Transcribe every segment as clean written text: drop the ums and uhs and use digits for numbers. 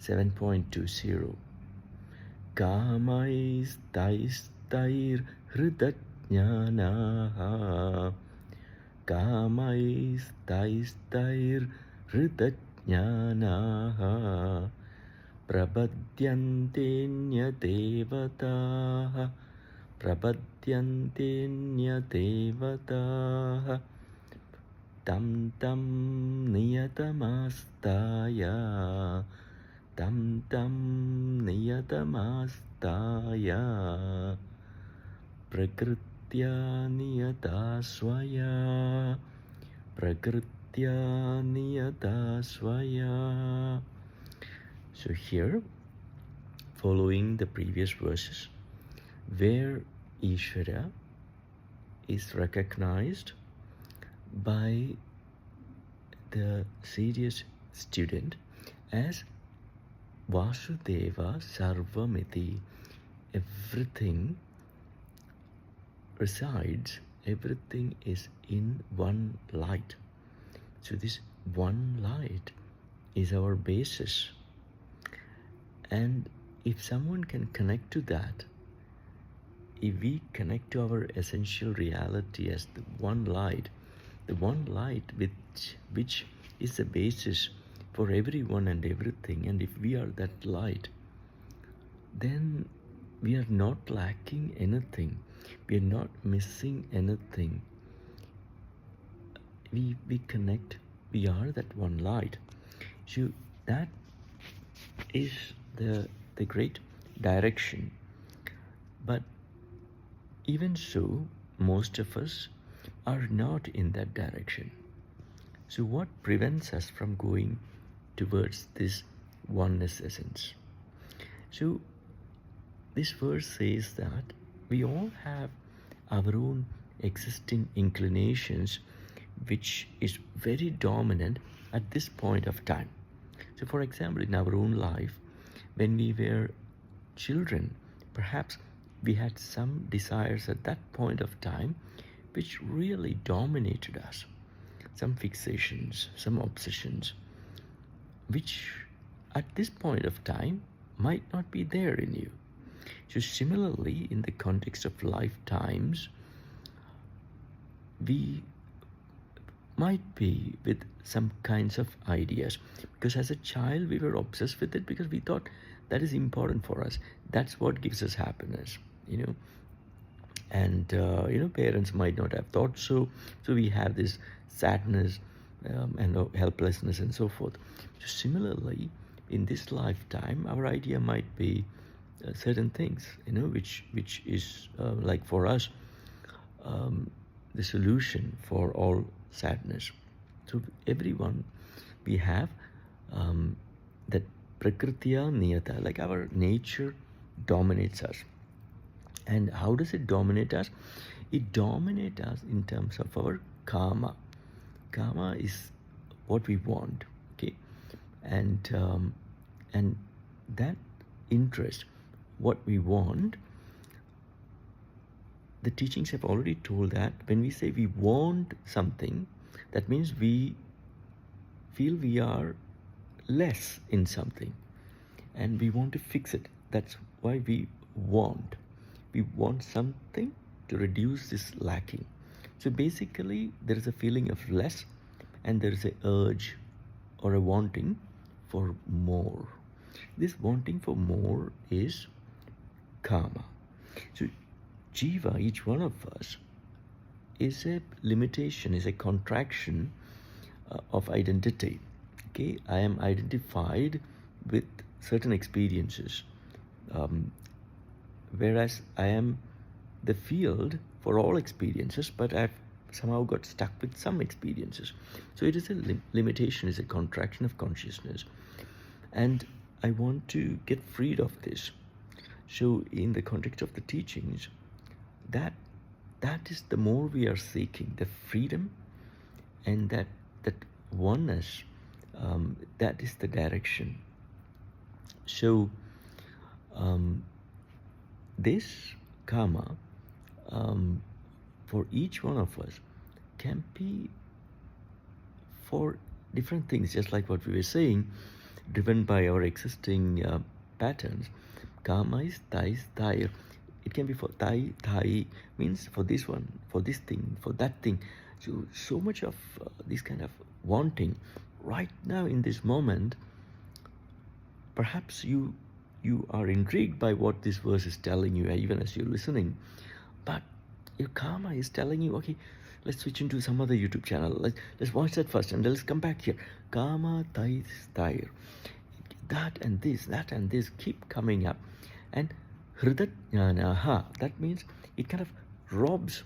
7.20. Kamaistaistairhrta-jnanah. Kamaistaistairhrta-jnanah. Prapadyante anya-devatah. Prapadyante anya-devatah. Tam tam niyatam asthaya. Tam tam niyatam asthaya. Prakrtya niyatah svaya. Prakrtya niyatah svaya. So here, following the previous verses, where Ishvara is recognized by the serious student as Vasudeva Sarvamiti. Everything resides, everything is in one light. So this one light is our basis. And if someone can connect to that, if we connect to our essential reality as the one light which is the basis for everyone and everything, and if we are that light, then we are not lacking anything, we are not missing anything. We connect, we are that one light. So that is the great direction. But even so, most of us are not in that direction. So what prevents us from going towards this oneness essence? So this verse says that we all have our own existing inclinations, which is very dominant at this point of time. So for example, in our own life, when we were children, perhaps we had some desires at that point of time which really dominated us. Some fixations, some obsessions, which at this point of time might not be there in you. So similarly, in the context of lifetimes, we might be with some kinds of ideas, because as a child we were obsessed with it because we thought that is important for us. That's what gives us happiness, and parents might not have thought so. So we have this sadness and helplessness and so forth. So similarly, in this lifetime, our idea might be certain things, which is like for us the solution for all sadness. So everyone, we have that prakrtya niyatah, like our nature dominates us. And how does it dominate us? It dominates us in terms of our kama. Kama is what we want, okay? And that interest, what we want, the teachings have already told that when we say we want something, that means we feel we are less in something and we want to fix it. That's why we want. We want something to reduce this lacking. So basically, there is a feeling of less and there is an urge or a wanting for more. This wanting for more is kama. So jiva, each one of us, is a limitation, is a contraction of identity. Okay, I am identified with certain experiences, whereas I am the field for all experiences, but I've somehow got stuck with some experiences. So it is a limitation, is a contraction of consciousness, and I want to get freed of this. So in the context of the teachings, that is the more we are seeking, the freedom and that oneness, that is the direction. So this karma, for each one of us, can be for different things, just like what we were saying. driven by our existing patterns. Kamaistaistairhrta. It can be for taih means for this one, for this thing, for that thing. So much of this kind of wanting right now in this moment. Perhaps you are intrigued by what this verse is telling you, even as you're listening, but your karma is telling you, okay, let's switch into some other YouTube channel. Let's watch that first, and let's come back here. Kamaistaistairhrta. That and this keep coming up, and hrta-jnanah. That means it kind of robs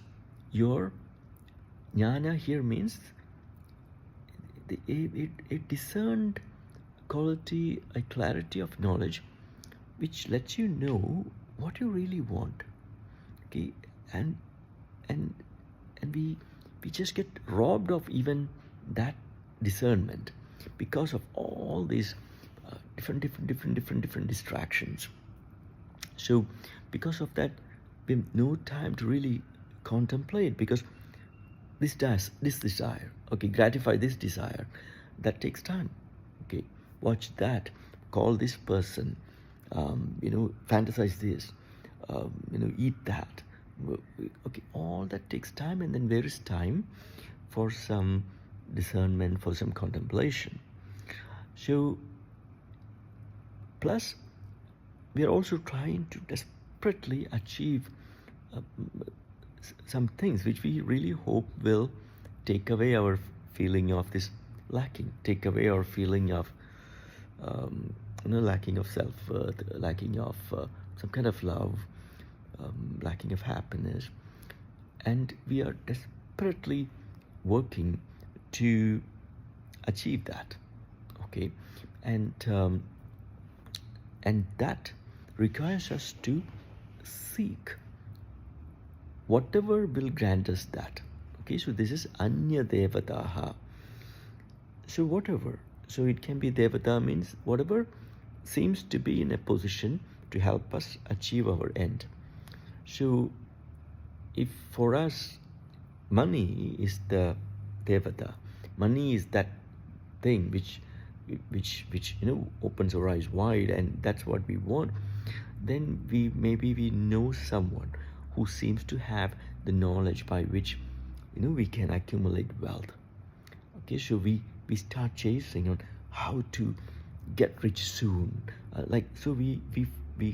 your jnana. Here means a discerned quality, a clarity of knowledge, which lets you know what you really want. Okay, and we just get robbed of even that discernment because of all these different distractions. So because of that, we have no time to really contemplate, because this desire, okay, gratify this desire, that takes time. Okay, watch that, call this person, fantasize this, eat that. Okay, all that takes time, and then there is time for some discernment, for some contemplation. So, plus, we are also trying to desperately achieve some things which we really hope will take away our feeling of this lacking, take away our feeling of lacking of self-worth, lacking of some kind of love, lacking of happiness, and we are desperately working to achieve that. Okay, and that requires us to seek whatever will grant us that. Okay, so this is anya-devatah. So whatever. So it can be devatah means whatever seems to be in a position to help us achieve our end. So if for us money is the devatah, money is that thing which opens our eyes wide, and that's what we want, then we know someone who seems to have the knowledge by which we can accumulate wealth. Okay, so we start chasing on how to get rich soon, so we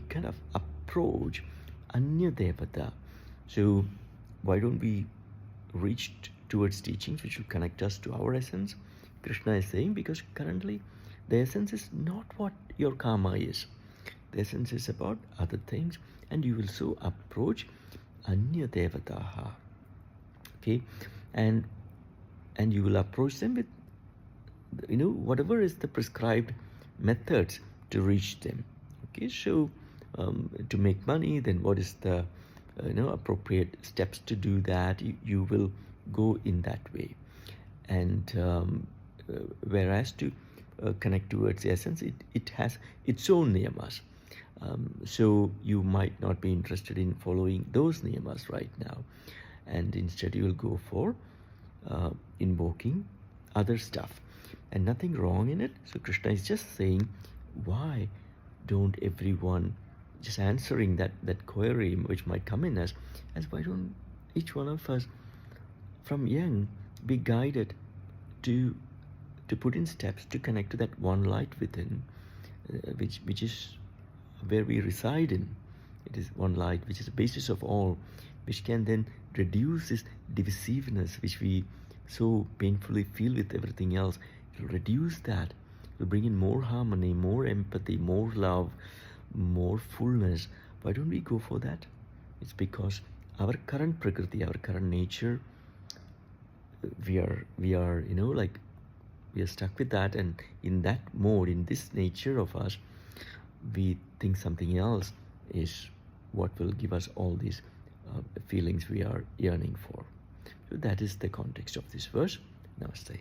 kind of approach anya-devatah. So why don't we reach towards teachings which will connect us to our essence? Krishna is saying, because currently the essence is not what your karma is. The essence is about other things, and you will so approach anya-devatah. Okay, and you will approach them with whatever is the prescribed methods to reach them. Okay, so to make money, then what is the appropriate steps to do that? You will go in that way, and whereas to connect towards the essence, it has its own niyamas. So you might not be interested in following those niyamas right now, and instead you will go for invoking other stuff, and nothing wrong in it. So Krishna is just saying, why don't everyone, just answering that query which might come in as why don't each one of us from young be guided to put in steps to connect to that one light within, which is where we reside in. It is one light which is the basis of all, which can then reduce this divisiveness which we so painfully feel with everything else. It will reduce that. It will bring in more harmony, more empathy, more love, more fullness. Why don't we go for that? It's because our current prakrtya, our current nature, we are we are stuck with that, and in that mode, in this nature of us, we think something else is what will give us all these feelings we are yearning for. So that is the context of this verse. Namaste.